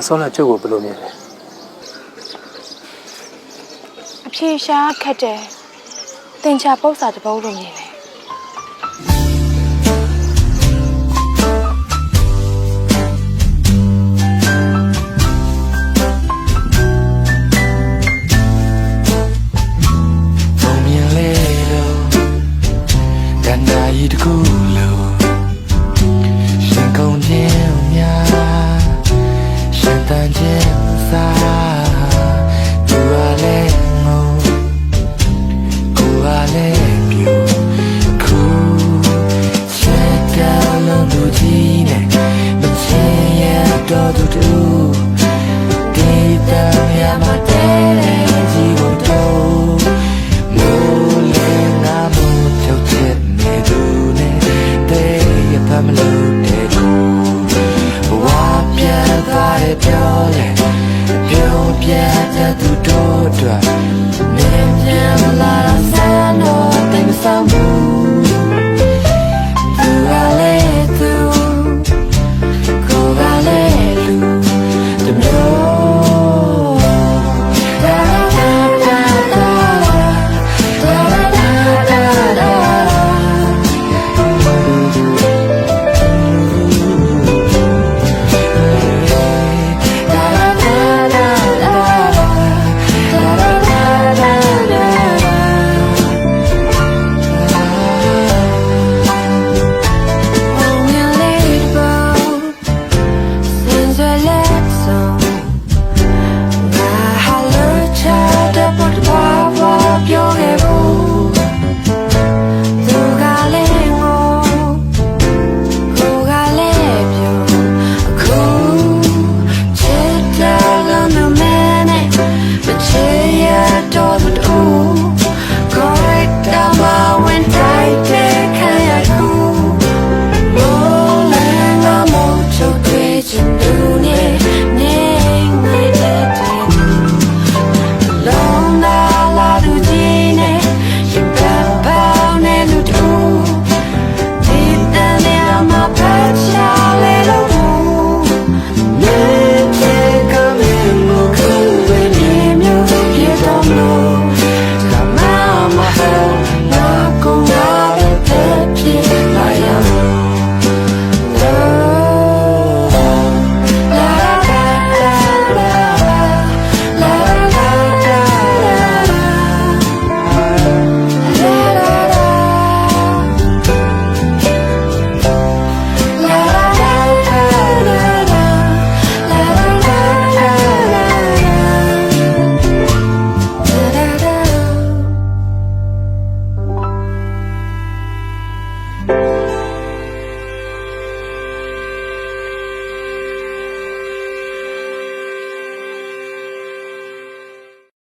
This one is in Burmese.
စောနဲ့ကျုပ်ကိုဘယ်လိုမြင်လဲအဖြေရှားခက်တယ်တင်ချပု္ပ္ပစာတစ်ပုဒ်လိုမြင်တယ်တခုလို့ရှင်ကုန်ခြင်းများရှင်တန်ခြင်းစားသူကလည်းငိုကိုကလည်းပြူခုချက်တောင်လုံးသူကြီးနဲ့မချင်ရတော့သူတို့ဒီတမ်းရမတဲ့ကြီးကိုတော့မိုးလည်းငါမို့ချုပ်ချက်နေသူမလို့တဲ့ကိုဘဝပြတ်သွားတဲ့ပြောလေပြောပြတဲ့သူတို့အတွက်မြင်ပြန်လာစမ်းတော့တိမ်ဆောင်မှုသူကလည်းသူကိုကလည်းလူတမျိုးဒါဒါဒါဒါဒါဒါဒါSong